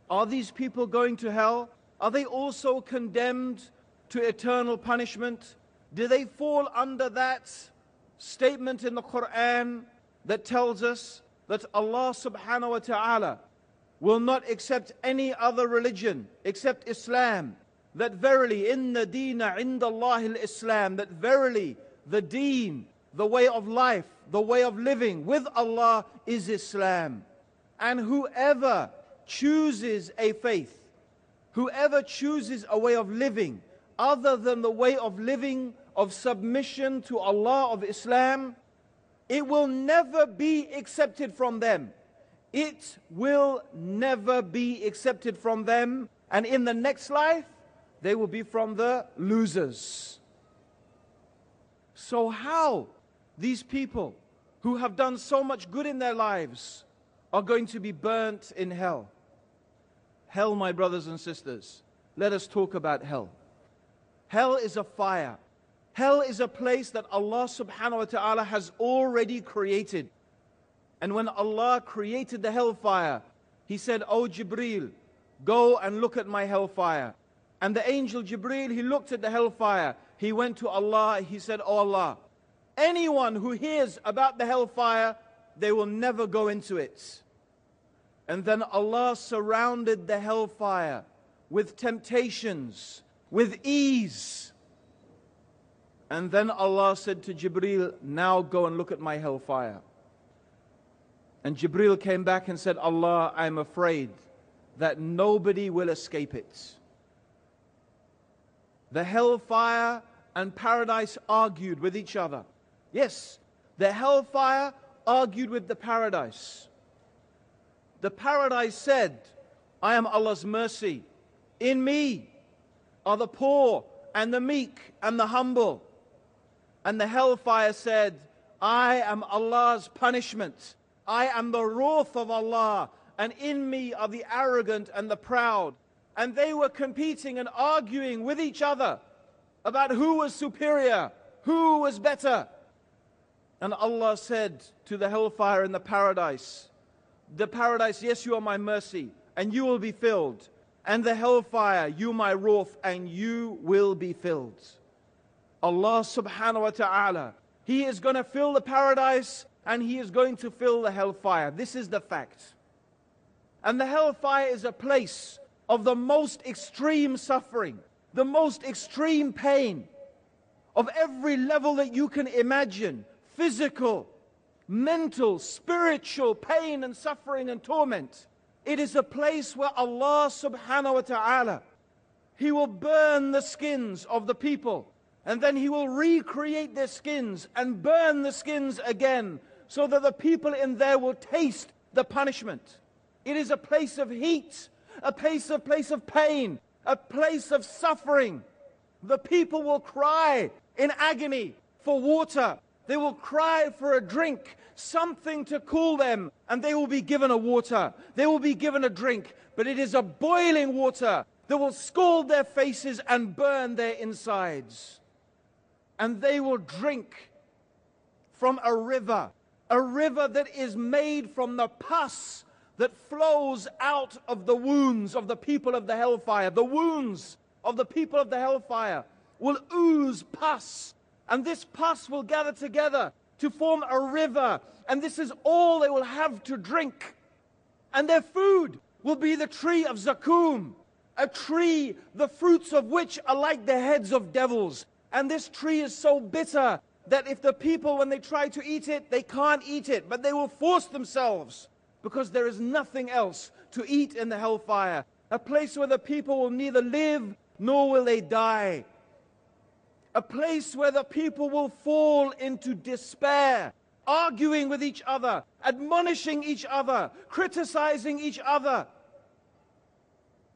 Are these people going to hell? Are they also condemned to eternal punishment? Do they fall under that statement in the Quran that tells us that Allah subhanahu wa ta'ala will not accept any other religion except Islam? That verily, inna deena inda Allahi al-Islam, that verily the deen, the way of life, the way of living with Allah is Islam. And whoever chooses a faith, whoever chooses a way of living other than the way of living of submission to Allah of Islam, it will never be accepted from them. It will never be accepted from them. And in the next life, they will be from the losers. So how these people who have done so much good in their lives are going to be burnt in hell? Hell, my brothers and sisters, let us talk about hell. Hell is a fire. Hell is a place that Allah subhanahu wa ta'ala has already created. And when Allah created the hellfire, He said, "O Jibreel, go and look at my hellfire." And the angel Jibreel, he looked at the hellfire. He went to Allah, he said, "O Allah, anyone who hears about the hellfire, they will never go into it." And then Allah surrounded the hellfire with temptations, with ease. And then Allah said to Jibreel, "Now go and look at my hellfire." And Jibreel came back and said, "Allah, I'm afraid that nobody will escape it." The hellfire and paradise argued with each other. Yes, the hellfire argued with the paradise. The paradise said, "I am Allah's mercy. In me are the poor and the meek and the humble." And the hellfire said, "I am Allah's punishment. I am the wrath of Allah, and in me are the arrogant and the proud." And they were competing and arguing with each other about who was superior, who was better. And Allah said to the hellfire and the paradise, "Yes, you are my mercy, and you will be filled. And the hellfire, you my wrath, and you will be filled." Allah subhanahu wa ta'ala, He is going to fill the paradise, and He is going to fill the hellfire. This is the fact. And the hellfire is a place of the most extreme suffering, the most extreme pain, of every level that you can imagine: physical, mental, spiritual pain and suffering and torment. It is a place where Allah subhanahu wa ta'ala, He will burn the skins of the people, and then He will recreate their skins and burn the skins again, so that the people in there will taste the punishment. It is a place of heat, a place of pain, a place of suffering. The people will cry in agony for water. They will cry for a drink, something to cool them, and they will be given a water. They will be given a drink, but it is a boiling water that will scald their faces and burn their insides. And they will drink from a river that is made from the pus that flows out of the wounds of the people of the hellfire. The wounds of the people of the hellfire will ooze pus, and this pus will gather together to form a river, and this is all they will have to drink. And their food will be the tree of Zakum, a tree the fruits of which are like the heads of devils. And this tree is so bitter that if the people, when they try to eat it, they can't eat it, but they will force themselves, because there is nothing else to eat in the hellfire. A place where the people will neither live nor will they die. A place where the people will fall into despair, arguing with each other, admonishing each other, criticizing each other.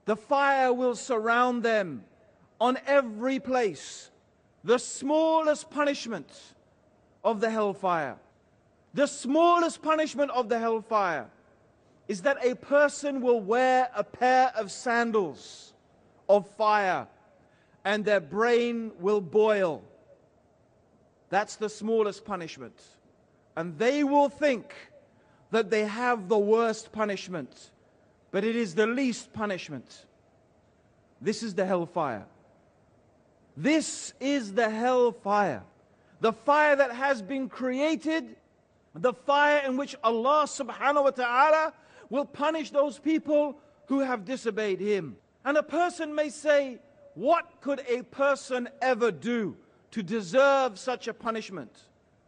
The fire will surround them on every place. The smallest punishment of the hellfire, the smallest punishment of the hellfire is that a person will wear a pair of sandals of fire and their brain will boil. That's the smallest punishment. And they will think that they have the worst punishment. but it is the least punishment. This is the hellfire. This is the hellfire. The fire that has been created, the fire in which Allah subhanahu wa ta'ala will punish those people who have disobeyed Him. And a person may say, what could a person ever do to deserve such a punishment?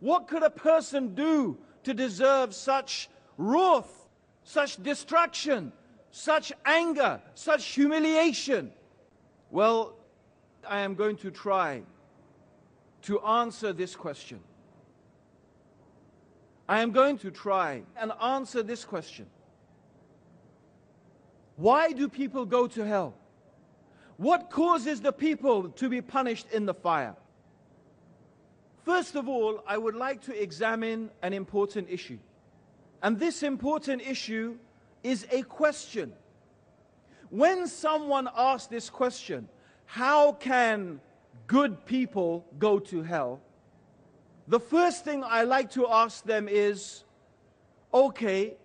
What could a person do to deserve such wrath, such destruction, such anger, such humiliation? Well, I am going to try to answer this question. I am going to try and answer this question. Why do people go to hell? What causes the people to be punished in the fire? First of all, I would like to examine an important issue. And this important issue is a question. When someone asks this question, how can good people go to hell? The first thing I like to ask them is, okay,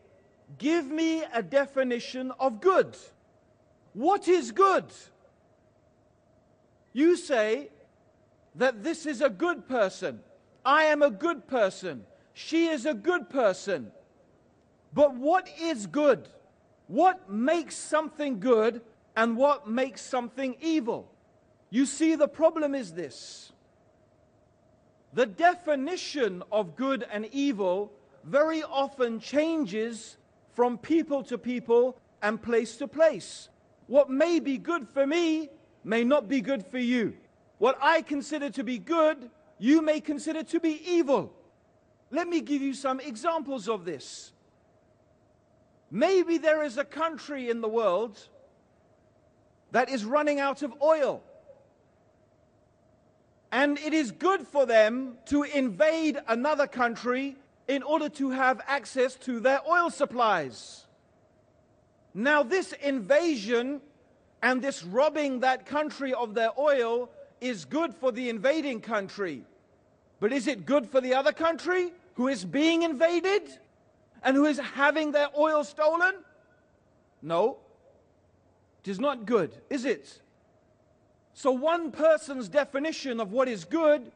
give me a definition of good. What is good? You say that this is a good person. I am a good person. She is a good person. But what is good? What makes something good and what makes something evil? You see, the problem is this. The definition of good and evil very often changes from people to people and place to place. What may be good for me may not be good for you. What I consider to be good, you may consider to be evil. Let me give you some examples of this. Maybe there is a country in the world that is running out of oil. And it is good for them to invade another country in order to have access to their oil supplies. Now, this invasion and this robbing that country of their oil is good for the invading country. But is it good for the other country who is being invaded and who is having their oil stolen? No, it is not good, is it? So one person's definition of what is good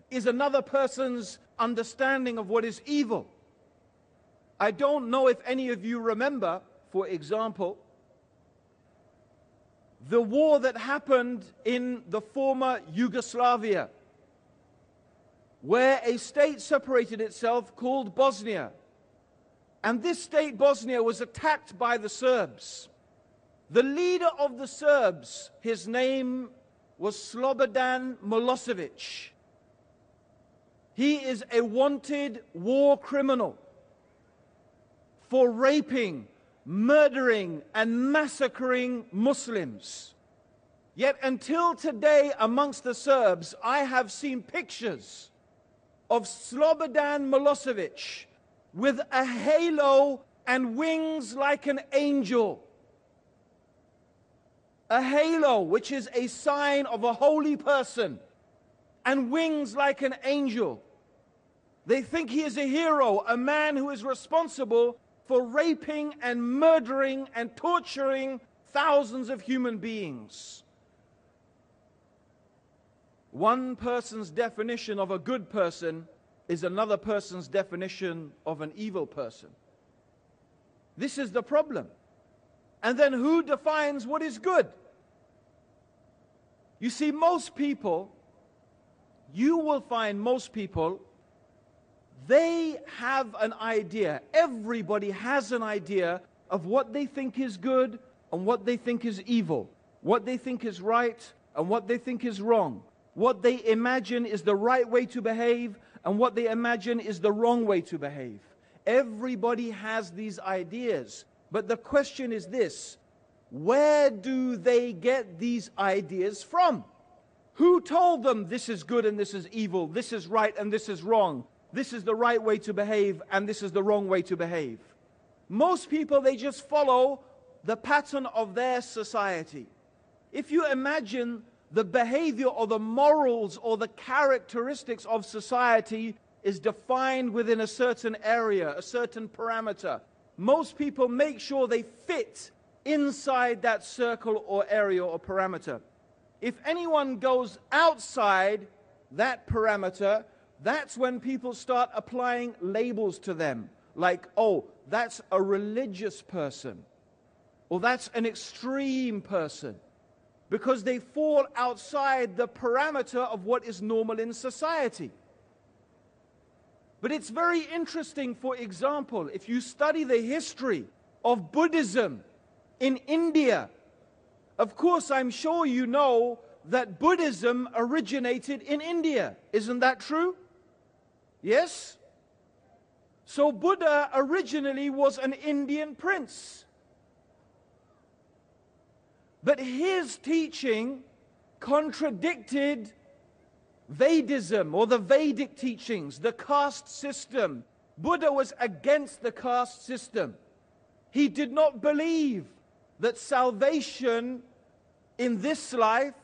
is another person's understanding of what is evil. I don't know if any of you remember, for example, the war that happened in the former Yugoslavia, where a state separated itself called Bosnia. And this state, Bosnia, was attacked by the Serbs. The leader of the Serbs, his name was Slobodan Milosevic. He is a wanted war criminal for raping, murdering, and massacring Muslims. Yet until today, amongst the Serbs, I have seen pictures of Slobodan Milosevic with a halo and wings like an angel. A halo, which is a sign of a holy person, and wings like an angel. They think he is a hero, a man who is responsible for raping and murdering and torturing thousands of human beings. One person's definition of a good person is another person's definition of an evil person. This is the problem. And then who defines what is good? You see, most people, you will find most people, they have an idea. Everybody has an idea of what they think is good and what they think is evil, what they think is right and what they think is wrong, what they imagine is the right way to behave and what they imagine is the wrong way to behave. Everybody has these ideas. But the question is this: where do they get these ideas from? Who told them this is good and this is evil, this is right and this is wrong, this is the right way to behave and this is the wrong way to behave? Most people, they just follow the pattern of their society. If you imagine the behavior or the morals or the characteristics of society is defined within a certain area, a certain parameter, most people make sure they fit inside that circle or area or parameter. If anyone goes outside that parameter, that's when people start applying labels to them. Like, oh, that's a religious person. Or that's an extreme person. Because they fall outside the parameter of what is normal in society. But it's very interesting, for example, if you study the history of Buddhism in India, of course, I'm sure you know that Buddhism originated in India. Isn't that true? Yes? So Buddha originally was an Indian prince. But his teaching contradicted Vedism, or the Vedic teachings, the caste system. Buddha was against the caste system. He did not believe that salvation in this life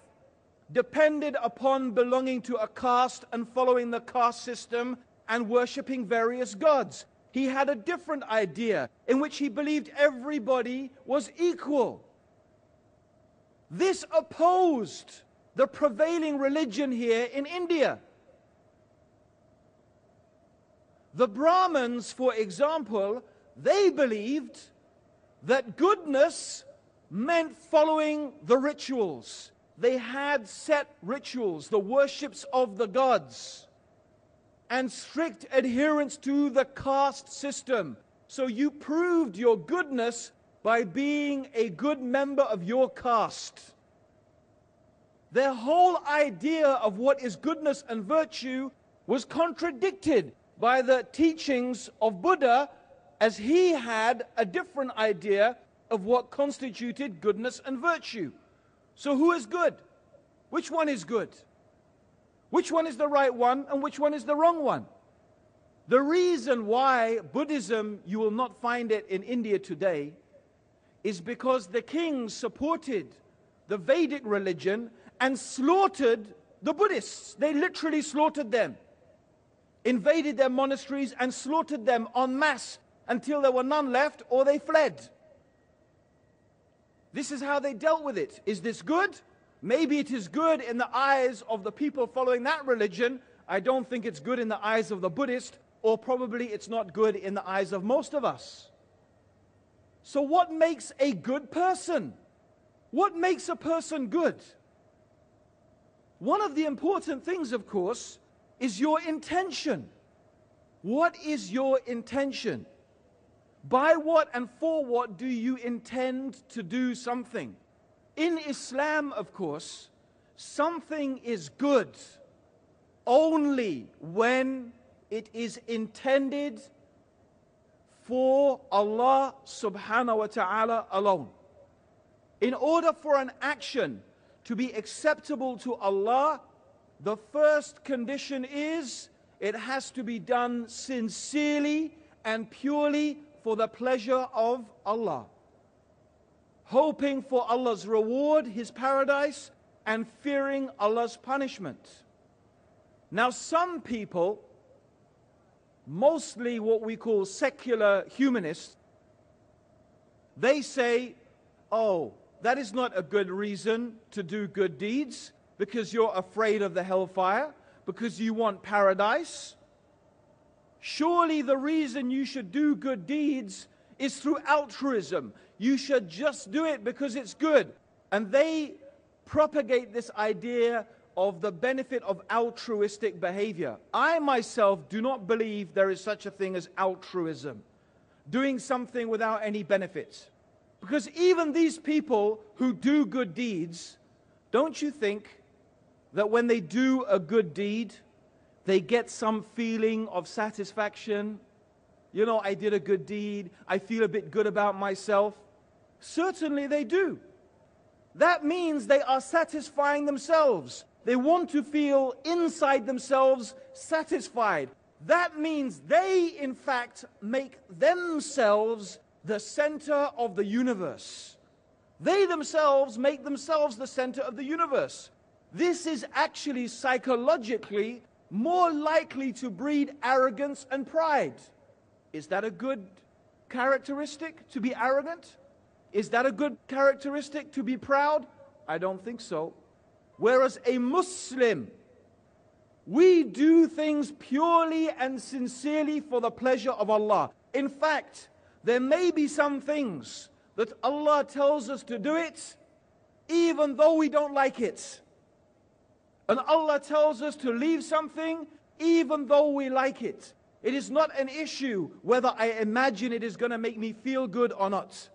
depended upon belonging to a caste and following the caste system and worshipping various gods. He had a different idea in which he believed everybody was equal. This opposed the prevailing religion here in India. The Brahmins, for example, they believed that goodness meant following the rituals. They had set rituals, the worships of the gods, and strict adherence to the caste system. So you proved your goodness by being a good member of your caste. Their whole idea of what is goodness and virtue was contradicted by the teachings of Buddha, as he had a different idea of what constituted goodness and virtue. So who is good? Which one is good? Which one is the right one and which one is the wrong one? The reason why Buddhism, you will not find it in India today, is because the kings supported the Vedic religion and slaughtered the Buddhists. They literally slaughtered them, invaded their monasteries and slaughtered them en masse until there were none left, or they fled. This is how they dealt with it. Is this good? Maybe it is good in the eyes of the people following that religion. I don't think it's good in the eyes of the Buddhist, or probably it's not good in the eyes of most of us. So what makes a good person? What makes a person good? One of the important things, of course, is your intention. What is your intention? By what and for what do you intend to do something? In Islam, of course, something is good only when it is intended for Allah subhanahu wa ta'ala alone. In order for an action to be acceptable to Allah, the first condition is it has to be done sincerely and purely for the pleasure of Allah, hoping for Allah's reward, His paradise, and fearing Allah's punishment. Now, some people, mostly what we call secular humanists, they say, oh, that is not a good reason to do good deeds, because you're afraid of the hellfire, because you want paradise. Surely the reason you should do good deeds is through altruism. You should just do it because it's good. And they propagate this idea of the benefit of altruistic behavior. I myself do not believe there is such a thing as altruism, doing something without any benefit. Because even these people who do good deeds, don't you think that when they do a good deed, they get some feeling of satisfaction? You know, I did a good deed, I feel a bit good about myself. Certainly they do. That means they are satisfying themselves. They want to feel inside themselves satisfied. That means they, in fact, make themselves the center of the universe. They themselves make themselves the center of the universe. This is actually psychologically more likely to breed arrogance and pride. Is that a good characteristic, to be arrogant? Is that a good characteristic to be proud? I don't think so. Whereas a Muslim, we do things purely and sincerely for the pleasure of Allah. In fact, there may be some things that Allah tells us to do it, even though we don't like it. And Allah tells us to leave something, even though we like it. It is not an issue whether I imagine it is going to make me feel good or not.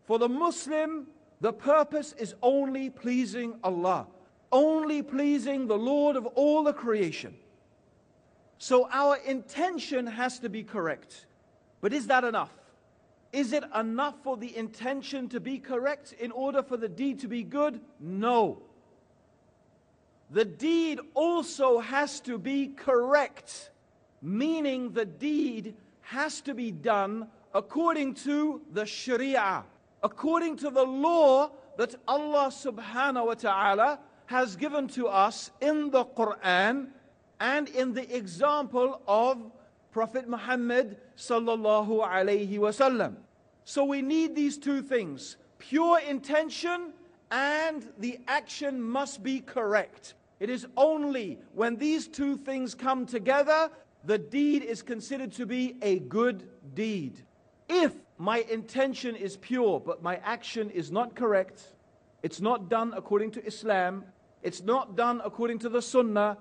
For the Muslim, the purpose is only pleasing Allah, only pleasing the Lord of all the creation. So our intention has to be correct. But is that enough? Is it enough for the intention to be correct in order for the deed to be good? No. The deed also has to be correct, meaning the deed has to be done according to the Sharia, according to the law that Allah subhanahu wa ta'ala has given to us in the Quran and in the example of Prophet Muhammad sallallahu alayhi wasallam. So we need these two things, pure intention and the action must be correct. It is only when these two things come together, the deed is considered to be a good deed. If my intention is pure, but my action is not correct, it's not done according to Islam, it's not done according to the Sunnah,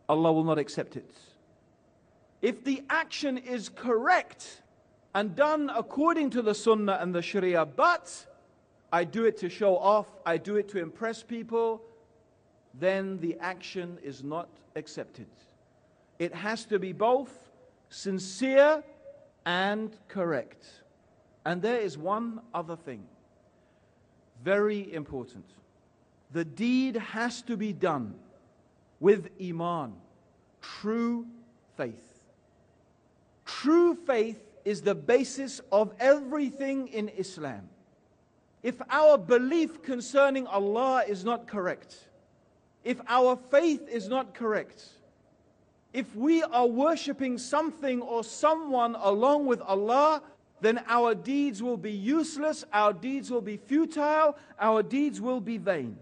Allah will not accept it. If the action is correct and done according to the Sunnah and the Sharia, but I do it to show off, I do it to impress people, then the action is not accepted. It has to be both sincere and correct. And there is one other thing, very important. The deed has to be done with Iman, true faith. True faith is the basis of everything in Islam. If our belief concerning Allah is not correct, if our faith is not correct, if we are worshipping something or someone along with Allah, then our deeds will be useless, our deeds will be futile, our deeds will be vain.